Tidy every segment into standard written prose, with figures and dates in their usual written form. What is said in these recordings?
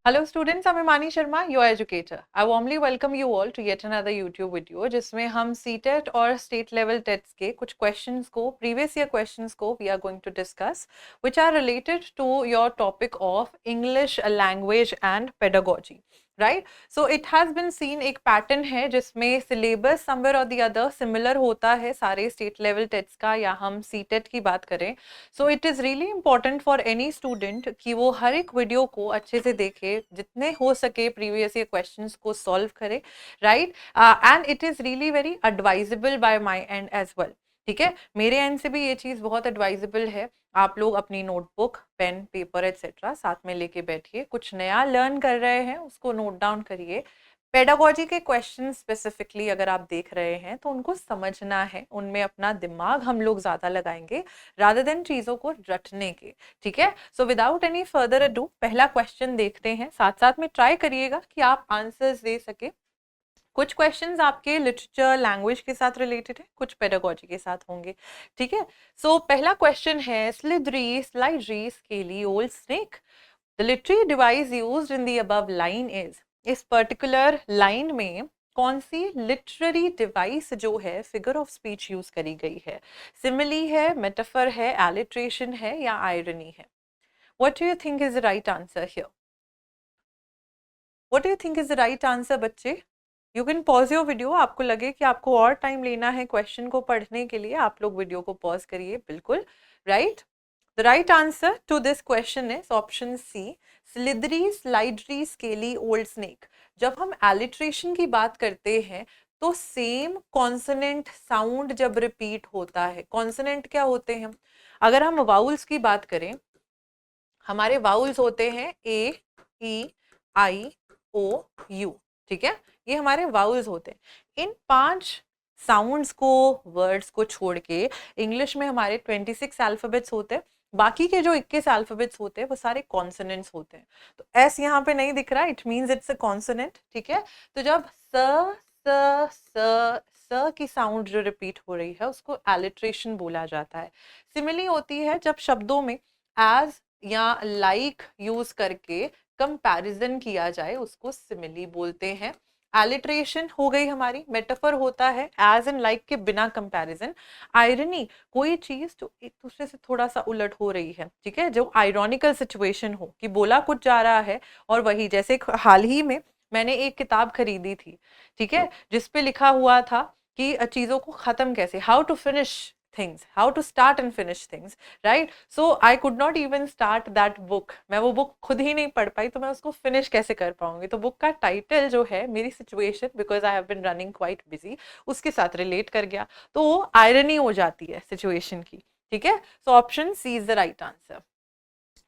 Hello students, I'm Imani Sharma, your educator. I warmly welcome you all to yet another YouTube video जिसमें हम CTET और state level TETs के कुछ questions को previous year questions को we are going to discuss which are related to your topic of English language and pedagogy. Right so it has been seen एक pattern है जिसमें syllabus somewhere और the other similar होता है सारे state level टेट्स का या हम सीटेट की बात करें. So it is really important for any student कि वो हर एक वीडियो को अच्छे से देखे, जितने हो सके प्रीवियस ईयर क्वेश्चंस को सॉल्व करे. Right and it is really very advisable by my and as well. ठीक है, मेरे एंड से भी ये चीज़ बहुत एडवाइजेबल है. आप लोग अपनी नोटबुक, पेन, पेपर एट्सेट्रा साथ में लेके बैठिए, कुछ नया लर्न कर रहे हैं उसको नोट डाउन करिए. पेडागोजी के क्वेश्चन स्पेसिफिकली अगर आप देख रहे हैं तो उनको समझना है, उनमें अपना दिमाग हम लोग ज़्यादा लगाएंगे रादर देन चीज़ों को रटने के. ठीक है, so without any further ado पहला क्वेश्चन देखते हैं. साथ साथ में ट्राई करिएगा कि आप आंसर्स दे सके. कुछ क्वेश्चंस आपके लिटरेचर लैंग्वेज के साथ रिलेटेड है, कुछ पेडागोजी के साथ होंगे. ठीक है, सो पहला क्वेश्चन है slithery slidery scaly old snake. The literary device used in the above line is. इस पर्टिकुलर लाइन में कौन सी लिटरेरी डिवाइस जो है फिगर ऑफ स्पीच यूज करी गई है? सिमिली है, मेटाफर है, एलिट्रेशन है या आयरनी है? What do you think is the right answer here? What do you think is the right answer बच्चे? You can pause your video. आपको लगे कि आपको और टाइम लेना है क्वेश्चन को पढ़ने के लिए, आप लोग वीडियो को पॉज करिए. बिल्कुल right. The right answer to this question is option C, slithery slidery scaly old snake. जब हम एलिट्रेशन की बात करते हैं तो सेम कॉन्सोनेंट साउंड जब रिपीट होता है, कॉन्सोनेंट क्या होते हैं? अगर हम वाउल्स की बात करें, हमारे वाउल्स होते हैं ए, ई, आई, ओ, यू. ठीक है, ये हमारे वाउल्स होते हैं. इन 5 साउंड्स को, वर्ड्स को छोड़ के इंग्लिश में हमारे 26 अल्फाबेट्स होते हैं. बाकी के जो 21 अल्फाबेट्स होते हैं वो सारे कॉन्सोनेंट्स होते हैं. तो एस यहाँ पे नहीं दिख रहा, it means it's a consonant. ठीक है, तो जब स की साउंड जो रिपीट हो रही है उसको एलिट्रेशन बोला जाता है. सिमिली होती है जब शब्दों में एज या लाइक यूज करके कंपैरिजन किया जाए, उसको सिमिली बोलते हैं. एलिट्रेशन हो गई हमारी. मेटाफर होता है एज एंड लाइक के बिना कंपैरिजन. आयरनी, कोई चीज जो एक दूसरे से थोड़ा सा उलट हो रही है. ठीक है, जो आयरॉनिकल सिचुएशन हो कि बोला कुछ जा रहा है और वही, जैसे हाल ही में मैंने एक किताब खरीदी थी. ठीक है, जिसपे लिखा हुआ था कि चीजों को खत्म कैसे, how to finish things, how to start and finish things, right? So I could not even start that book. मैं वो बुक खुद ही नहीं पढ़ पाई तो मैं उसको फिनिश कैसे कर पाऊंगी? तो बुक का टाइटल जो है मेरी situation, because I have been running quite busy, उसके साथ रिलेट कर गया, तो वो आयरनी हो जाती है सिचुएशन की. ठीक है, so option C is the right answer.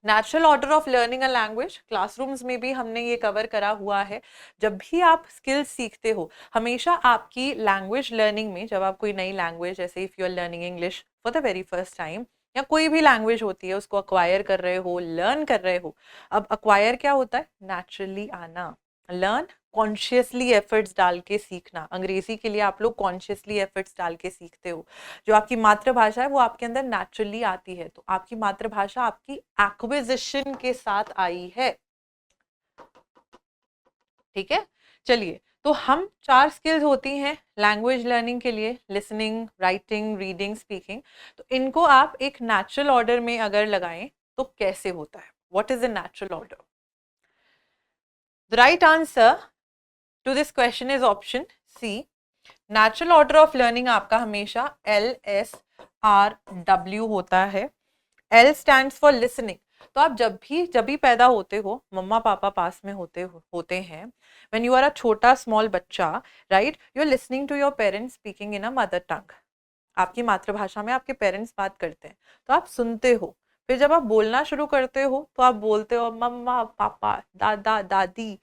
Natural order of learning a language, classrooms में भी हमने ये कवर करा हुआ है. जब भी आप स्किल्स सीखते हो, हमेशा आपकी लैंग्वेज लर्निंग में, जब आप कोई नई लैंग्वेज, जैसे if you are learning English for the very first time या कोई भी लैंग्वेज होती है उसको अक्वायर कर रहे हो, लर्न कर रहे हो. अब अक्वायर क्या होता है? नेचुरली आना. लर्न, कॉन्शियसली एफर्ट्स डाल के सीखना. अंग्रेजी के लिए आप लोग कॉन्शियसली एफर्ट्स डाल के सीखते हो. जो आपकी मातृभाषा है वो आपके अंदर नेचुरली आती है. तो आपकी मातृभाषा आपकी एक्विजिशन के साथ आई है. ठीक है, चलिए, तो हम 4 स्किल्स होती हैं लैंग्वेज लर्निंग के लिए, लिसनिंग, राइटिंग, रीडिंग, स्पीकिंग. तो इनको आप एक नेचुरल ऑर्डर में अगर लगाएं तो कैसे होता है? What is the natural order? The right answer to this question is option C. Natural order of learning आपका हमेशा LSRW होता है. L stands for listening. तो आप जब भी पैदा होते हो, मम्मा पापा पास में होते हैं. व्हेन यू आर अ छोटा स्मॉल बच्चा, right, you are listening to your parents speaking in a mother tongue. आपकी मातृभाषा में आपके पेरेंट्स बात करते हैं तो आप सुनते हो. फिर जब आप बोलना शुरू करते हो तो आप बोलते हो मम्मा पापा, दादा दादी,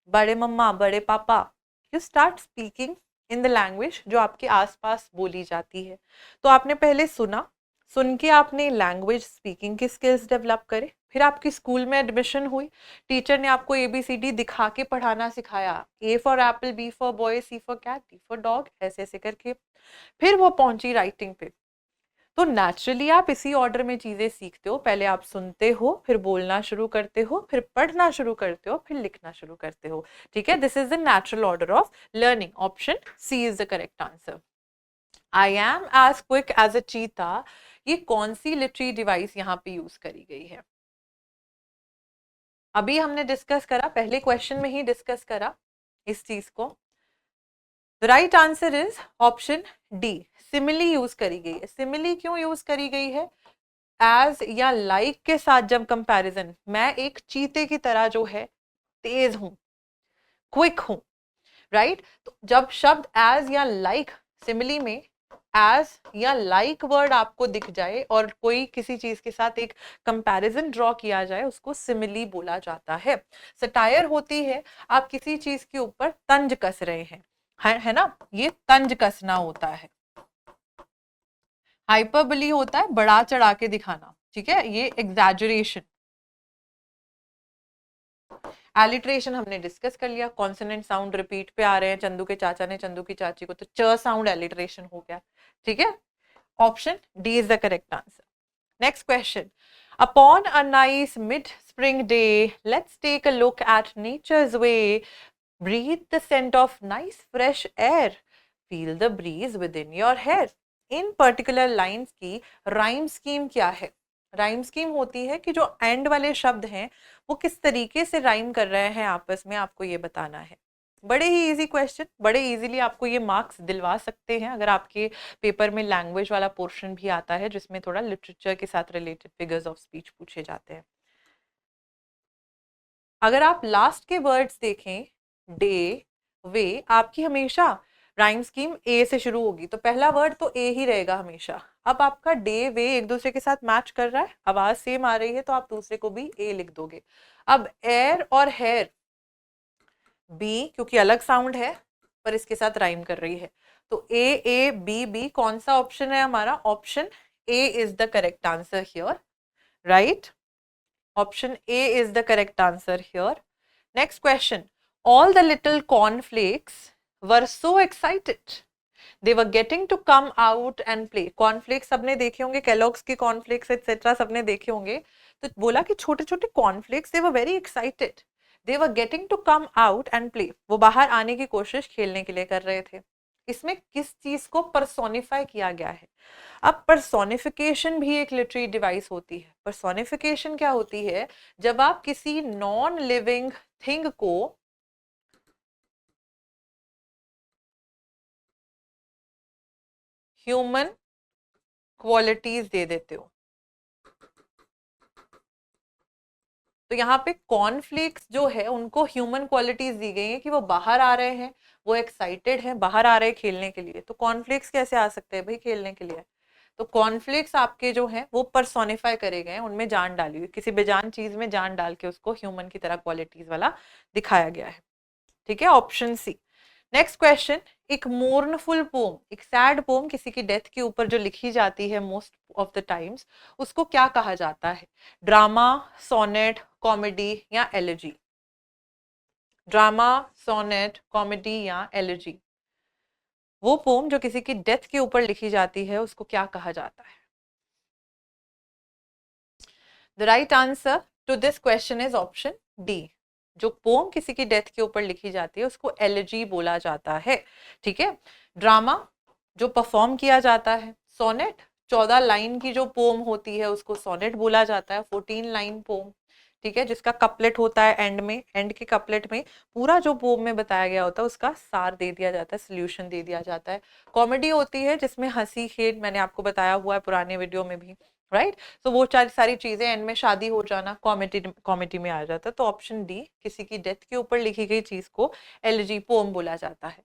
बड़े मम्मा बड़े पापा. You start speaking in the language जो आपके आसपास बोली जाती है. तो आपने पहले सुना, सुन के आपने लैंग्वेज स्पीकिंग की स्किल्स डेवलप करे. फिर आपकी स्कूल में एडमिशन हुई, टीचर ने आपको ABCD दिखा के पढ़ाना सिखाया. A for apple, B for boy, C for cat, D for dog, ऐसे ऐसे करके. फिर वो पहुंची राइटिंग पे. तो नेचुरली आप इसी ऑर्डर में चीजें सीखते हो, पहले आप सुनते हो, फिर बोलना शुरू करते हो, फिर पढ़ना शुरू करते हो, फिर लिखना शुरू करते हो। ठीक है, this is the natural order of learning. Option C is the correct answer. I am as quick as a cheetah, ये कौन सी लिटरेरी डिवाइस यहाँ पे यूज करी गई है? अभी हमने डिस्कस करा, पहले क्वेश्चन में ही डिस्कस करा इस चीज को। The right answer is option D, simile use करी गई है। सिमिली क्यों यूज करी गई है? एज या लाइक के साथ जब कंपैरिजन, मैं एक चीते की तरह जो है तेज हूं, क्विक हूं, राइट? तो जब शब्द एज या लाइक, सिमिली में एज या लाइक वर्ड आपको दिख जाए और कोई किसी चीज के साथ एक कंपैरिजन ड्रॉ किया जाए, उसको सिमिली बोला जाता है। सटायर होती है, आप किसी चीज के ऊपर तंज कस रहे हैं, है ना, ये तंज कसना होता है। हाइपरबली होता है बढ़ा चढ़ा के दिखाना, ठीक है, ये एग्जैजरेशन। एलिट्रेशन हमने डिस्कस कर लिया, कॉन्सोनेंट साउंड रिपीट पे आ रहे हैं, चंदू के चाचा ने चंदू की चाची को, तो च साउंड एलिट्रेशन हो गया। ठीक है, option D is the correct answer. Next question, upon a nice mid spring day, let's take a look at nature's way, breathe the scent of nice fresh air, feel the breeze within your hair। In particular lines की rhyme scheme क्या है? Rhyme scheme होती है कि जो and वाले शब्द हैं वो किस तरीके से राइम कर रहे हैं आपस में, आपको ये बताना है। बड़े ही इजी क्वेश्चन, बड़े इजीली आपको ये मार्क्स दिलवा सकते हैं अगर आपके पेपर में लैंग्वेज वाला पोर्शन भी आता है जिसमें थोड़ा लिटरेचर के साथ रिलेटेड फिगर्स ऑफ स्पीच पूछे जाते हैं। अगर आप लास्ट के वर्ड्स देखें, डे, वे, आपकी हमेशा राइम स्कीम ए से शुरू होगी, तो पहला वर्ड तो ए ही रहेगा हमेशा। अब आपका डे, वे एक दूसरे के साथ मैच कर रहा है, आवाज सेम आ रही है, तो आप दूसरे को भी ए लिख दोगे। अब एयर और हेयर, बी क्योंकि अलग साउंड है पर इसके साथ राइम कर रही है, तो ए ए बी बी, कौन सा ऑप्शन है हमारा? Option A is the correct answer here, right? Option A is the correct answer here. Next question. All the little cornflakes were so excited. They were getting to come out and play. Cornflakes सबने देखे होंगे, Kellogg's के cornflakes etc. सबने देखे होंगे। तो बोला कि छोटे छोटे cornflakes, they were very excited. They were getting to come out and play. वो बाहर आने की कोशिश खेलने के लिए कर रहे थे। इसमें किस चीज को पर्सोनिफाई किया गया है? अब पर्सोनिफिकेशन भी एक लिटरेरी डिवाइस होती है। पर्सोनिफिकेशन क्या होती है? जब आप किसी नॉन लिविंग थिंग को ह्यूमन क्वालिटीज दे देते हो। तो यहाँ पे कॉर्नफ्लेक्स जो है उनको ह्यूमन क्वालिटीज दी गई हैं कि वो बाहर आ रहे हैं, वो एक्साइटेड हैं, बाहर आ रहे हैं खेलने के लिए। तो कॉर्नफ्लेक्स कैसे आ सकते हैं भाई खेलने के लिए? तो कॉर्नफ्लेक्स आपके जो हैं वो पर्सोनिफाई करे गए हैं, उनमें जान डाली हुई, किसी बेजान चीज में जान डाल के उसको ह्यूमन की तरह क्वालिटीज वाला दिखाया गया है। ठीक है, ऑप्शन सी। नेक्स्ट क्वेश्चन, एक मोर्नफुल पोम, एक सैड पोम किसी की डेथ के ऊपर जो लिखी जाती है मोस्ट ऑफ द टाइम्स, उसको क्या कहा जाता है? ड्रामा, सोनेट, कॉमेडी या एलिजी? ड्रामा, सोनेट, कॉमेडी या एलिजी? वो पोम जो किसी की डेथ के ऊपर लिखी जाती है उसको क्या कहा जाता है? The right answer to this question is option D. जो पोम किसी की डेथ के ऊपर लिखी जाती है उसको एलिजी बोला जाता है। ठीक है, ड्रामा जो परफॉर्म किया जाता है, सोनेट 14 लाइन की जो पोम होती है उसको सोनेट बोला जाता है, 14 लाइन पोम। ठीक है, जिसका कपलेट होता है एंड में, एंड के कपलेट में पूरा जो पोम में बताया गया होता है उसका सार दे दिया जाता है, सोल्यूशन दे दिया जाता है। कॉमेडी होती है जिसमें हंसी खेल, मैंने आपको बताया हुआ है पुराने वीडियो में भी, राइट? तो वो सारी चीजें, एंड में शादी हो जाना, कॉमेडी कॉमेडी में आ जाता है। तो ऑप्शन डी, किसी की डेथ के ऊपर लिखी गई चीज को एलिजी पोम बोला जाता है।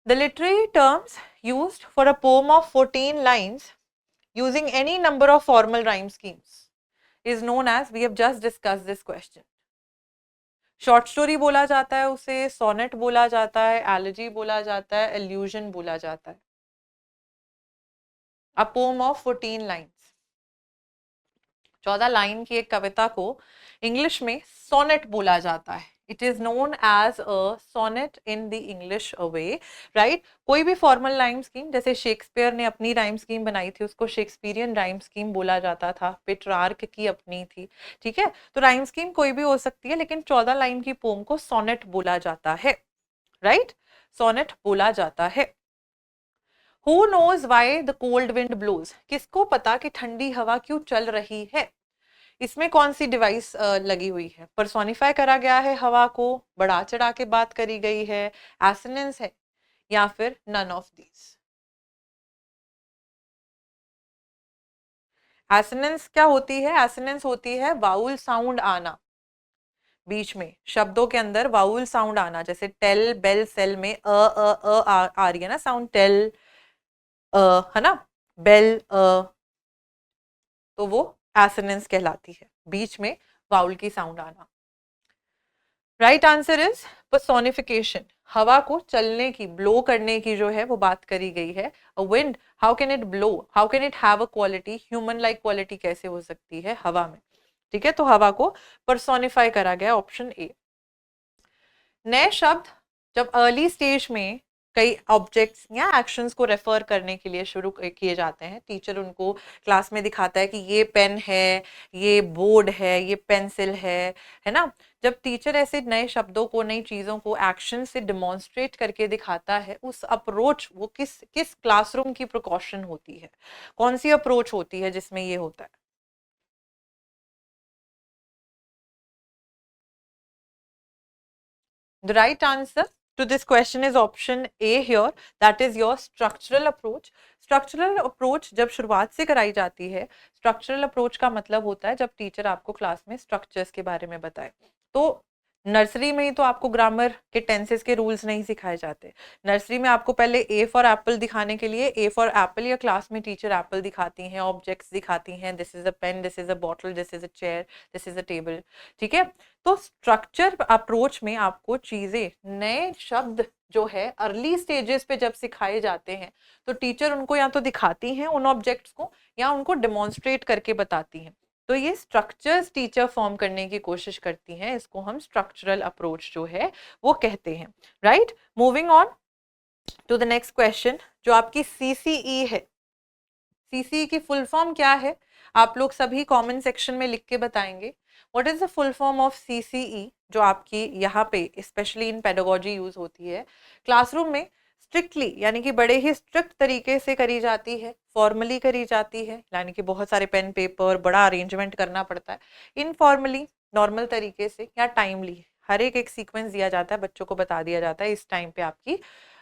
The literary terms used for a poem of 14 lines using any number of formal rhyme schemes is known as, we have just discussed this question। Short story बोला जाता है उसे, सोनेट बोला जाता है, एलिजी बोला जाता है, एल्यूजन बोला जाता है। A poem of 14 lines, 14 line की एक कविता को इंग्लिश में सोनेट बोला जाता है, it is known as a sonnet in the English way, right. कोई भी फॉर्मल राइम स्कीम, जैसे शेक्सपियर ने अपनी राइम स्कीम बनाई थी, उसको शेक्सपियरियन राइम स्कीम बोला जाता था, पेट्रार्क की अपनी थी, ठीक है। तो राइम स्कीम कोई भी हो सकती है, लेकिन 14 लाइन की पोम को सोनेट बोला जाता है, राइट, सोनेट बोला जाता है। Who knows why the cold wind blows, किसको पता कि ठंडी हवा क्यों चल रही है। इसमें कौन सी डिवाइस लगी हुई है, पर्सोनिफाई करा गया है हवा को, बढ़ा चढ़ा के बात करी गई है, एसोनेंस है, या फिर नन ऑफ दीज। एसोनेंस क्या होती है, एसोनेंस होती है वाउल साउंड आना, बीच में शब्दों के अंदर वाउल साउंड आना, जैसे टेल बेल सेल में आ रही है ना साउंड, टेल है ना, बेल तो वो एसोनेंस कहलाती है, बीच में वाउल की साउंड आना। राइट आंसर इज पर्सोनिफिकेशन, हवा को चलने की, ब्लो करने की जो है वो बात करी गई है। Wind, how can it blow, how can it have a quality, human like quality कैसे हो सकती है हवा में, ठीक है। तो हवा को पर्सोनिफाई करा गया, ऑप्शन ए। नए शब्द जब अर्ली स्टेज में कई ऑब्जेक्ट्स या एक्शंस को रेफर करने के लिए शुरू किए जाते हैं, टीचर उनको क्लास में दिखाता है कि ये पेन है, ये बोर्ड है, ये पेंसिल है ना। जब टीचर ऐसे नए शब्दों को, नई चीजों को एक्शन से डिमॉन्स्ट्रेट करके दिखाता है, उस अप्रोच, वो किस किस क्लासरूम की प्रिकॉशन होती है, कौन सी अप्रोच होती है जिसमें ये होता है। The right answer to this question is option A here, that is your structural approach. Structural approach जब शुरुआत से कराई जाती है, structural approach का मतलब होता है जब टीचर आपको क्लास में structures के बारे में बताए। तो नर्सरी में ही तो आपको ग्रामर के टेंसेस के रूल्स नहीं सिखाए जाते। नर्सरी में आपको पहले ए फॉर एप्पल दिखाने के लिए ए फॉर एप्पल, या क्लास में टीचर एप्पल दिखाती हैं, ऑब्जेक्ट्स दिखाती हैं, this is a pen, this is a bottle, this is a chair, this is a table, ठीक है। तो स्ट्रक्चर अप्रोच में आपको चीजें, नए शब्द जो है अर्ली स्टेजेस पे जब सिखाए जाते हैं, तो टीचर उनको या तो दिखाती हैं उन ऑब्जेक्ट्स को, या उनको डेमोन्स्ट्रेट करके बताती हैं। तो ये स्ट्रक्चर्स टीचर फॉर्म करने की कोशिश करती हैं, इसको हम स्ट्रक्चरल अप्रोच जो है वो कहते हैं, right. Moving on to the next question, जो आपकी सीसीई है, सीसीई की फुल फॉर्म क्या है, आप लोग सभी कमेंट सेक्शन में लिख के बताएंगे। What is the full form of CCE, जो आपकी यहाँ पे स्पेशली इन पेडागोजी यूज होती है, क्लासरूम में स्ट्रिक्टली, यानी कि बड़े ही स्ट्रिक्ट तरीके से करी जाती है, फॉर्मली करी जाती है, यानी कि बहुत सारे पेन पेपर, बड़ा अरेंजमेंट करना पड़ता है, इनफॉर्मली नॉर्मल तरीके से, या टाइमली, हर एक सीक्वेंस दिया जाता है, बच्चों को बता दिया जाता है इस टाइम पे आपकी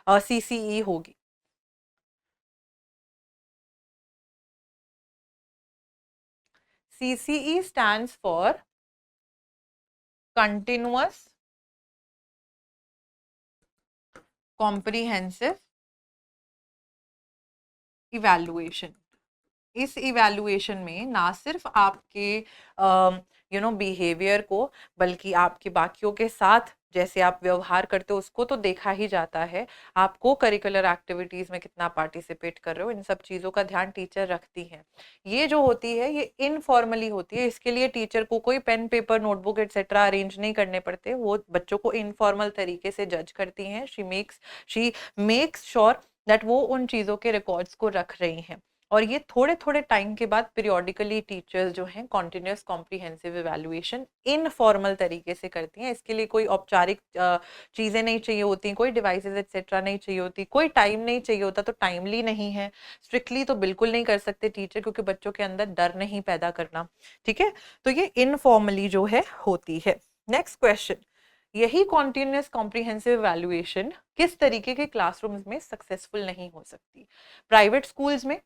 सीसीई होगी। CCE stands for Continuous Comprehensive Evaluation। इस इवैल्यूएशन में ना सिर्फ आपके बिहेवियर को, बल्कि आपके बाकियों के साथ जैसे आप व्यवहार करते हो उसको तो देखा ही जाता है, आपको करिकुलर एक्टिविटीज में कितना पार्टिसिपेट कर रहे हो, इन सब चीज़ों का ध्यान टीचर रखती है। ये जो होती है ये इनफॉर्मली होती है, इसके लिए टीचर को कोई pen paper notebook etcetera arrange नहीं करने पड़ते, वो बच्चों को इनफॉर्मल तरीके से जज करती हैं। शी मेक्स श्योर दैट वो उन चीज़ों के रिकॉर्ड्स को रख रही हैं। और ये थोड़े थोड़े टाइम के बाद पीरियोडिकली टीचर्स जो हैं कॉन्टिन्यूस कॉम्प्रिहेंसिव इवैल्यूएशन इनफॉर्मल तरीके से करती हैं। इसके लिए कोई औपचारिक चीज़ें नहीं चाहिए होती, कोई डिवाइसेस एक्सेट्रा नहीं चाहिए होती, कोई टाइम नहीं चाहिए होता, तो टाइमली नहीं है, स्ट्रिक्टली तो बिल्कुल नहीं कर सकते टीचर, क्योंकि बच्चों के अंदर डर नहीं पैदा करना, ठीक है। तो ये इनफॉर्मली जो है होती है। नेक्स्ट क्वेश्चन, यही कॉन्टिन्यूस कॉम्प्रिहेंसिव इवैल्यूएशन किस तरीके के क्लासरूम्स में सक्सेसफुल नहीं हो सकती, प्राइवेट स्कूल्स में,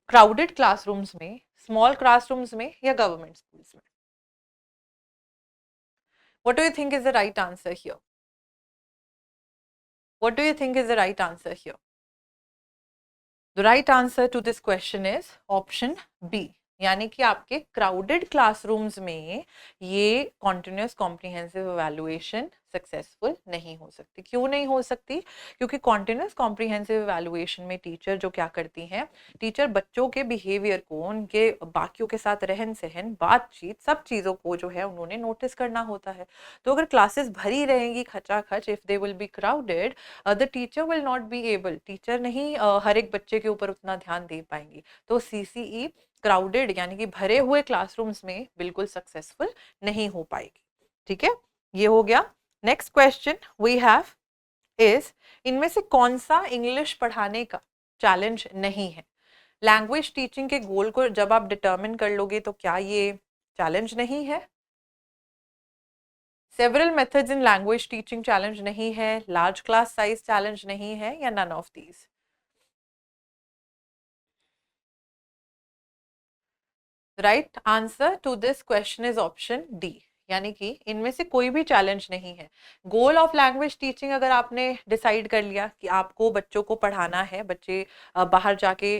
क्राउडेड क्लासरूम्स में, स्मॉल क्लासरूम्स में, या गवर्नमेंट स्कूल्स में। What do you think is the right answer here, what do you think is the right answer here. The right answer to this question is option B, यानी कि आपके crowded classrooms में ये continuous comprehensive evaluation successful नहीं हो सकती। क्यों नहीं हो सकती? क्योंकि कॉन्टिन्यूस कॉम्प्रिहेंसिव इवैल्यूएशन में टीचर जो क्या करती हैं, टीचर बच्चों के बिहेवियर को, उनके बाकियों के साथ रहन सहन, बातचीत, सब चीज़ों को जो है उन्होंने नोटिस करना होता है। तो अगर क्लासेस भरी रहेंगी खचाखच, if they will be crowded, the teacher will not be able, teacher नहीं हर एक बच्चे के ऊपर उतना ध्यान दे पाएंगी। तो सीसीई क्राउडेड यानी कि भरे हुए क्लासरूम्स में बिल्कुल सक्सेसफुल नहीं हो पाएगी। ठीक है, ये हो गया। Next question we have is, इनमें से कौन सा इंग्लिश पढ़ाने का चैलेंज नहीं है? लैंग्वेज टीचिंग के गोल को जब आप डिटर्मिन कर लोगे तो क्या ये चैलेंज नहीं है? Several methods in language teaching challenge नहीं है, लार्ज क्लास साइज चैलेंज नहीं है, या none of these? Right answer to this question is option D, यानी कि इनमें से कोई भी चैलेंज नहीं है। गोल ऑफ लैंग्वेज टीचिंग अगर आपने डिसाइड कर लिया कि आपको बच्चों को पढ़ाना है, बच्चे बाहर जाके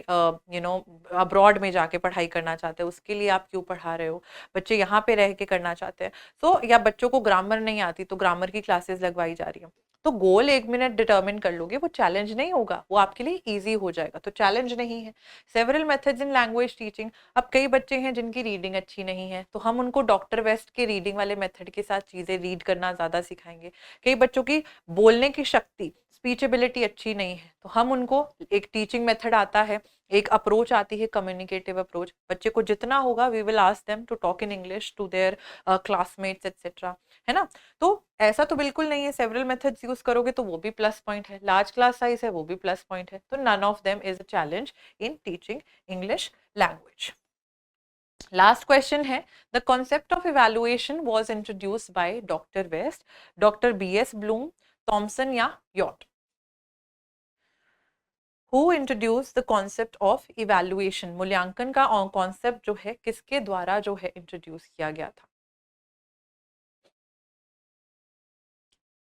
अब्रॉड में जाके पढ़ाई करना चाहते हैं, उसके लिए आप क्यों पढ़ा रहे हो? बच्चे यहाँ पे रह के करना चाहते हैं, तो या बच्चों को ग्रामर नहीं आती तो ग्रामर की क्लासेस लगवाई जा रही है, तो गोल 1 मिनट डिटर्मिन कर लोगे, वो चैलेंज नहीं होगा, वो आपके लिए ईजी हो जाएगा, तो चैलेंज नहीं है। Several methods in language teaching, अब कई बच्चे हैं जिनकी रीडिंग अच्छी नहीं है, तो हम उनको डॉक्टर वेस्ट के रीडिंग वाले मेथड के साथ चीजें रीड करना ज्यादा सिखाएंगे। कई बच्चों की बोलने की शक्ति, स्पीचेबिलिटी अच्छी नहीं है, तो हम उनको एक टीचिंग मेथड आता है, एक अप्रोच आती है, कम्युनिकेटिव अप्रोच, बच्चे को जितना होगा we will ask them to talk in English to their classmates etcetera, है ना? तो ऐसा तो बिल्कुल नहीं है, सेवरल मेथड्स यूज करोगे तो वो भी प्लस पॉइंट है, लार्ज क्लास साइज है वो भी प्लस पॉइंट है, तो none of them is a challenge in teaching English language. Last question है, the concept of evaluation was introduced by doctor West, doctor BS Bloom, Thomson या यॉट? Who introduce the concept of evaluation, मूल्यांकन का concept जो है किसके द्वारा जो है इंट्रोड्यूस किया गया था?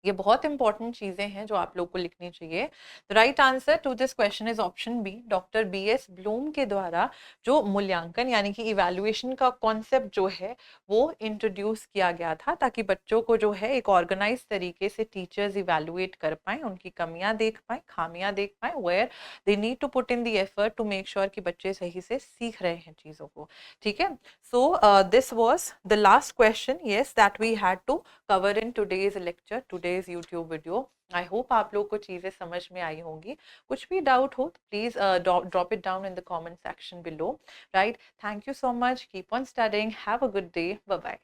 ये बहुत इंपॉर्टेंट चीजें हैं जो आप लोग को लिखनी चाहिए। The right answer to this question is option B, doctor B S Bloom के द्वारा जो मूल्यांकन यानी कि इवैल्यूएशन का कॉन्सेप्ट जो है वो इंट्रोड्यूस किया गया था, ताकि बच्चों को जो है एक ऑर्गेनाइज तरीके से टीचर्स इवैल्यूएट कर पाए, उनकी कमियां देख पाए, खामियां देख पाए, where they need to put in the effort to make sure कि बच्चे सही से सीख रहे हैं चीज़ों को। ठीक है, so this was the last question, yes, that we had to cover in today's lecture, today's YouTube video. I hope आप लोग को चीज़ें समझ में आई होंगी। कुछ भी डाउट हो तो please drop it down in the comment section below. Right, thank you so much, keep on studying, have a good day, bye bye.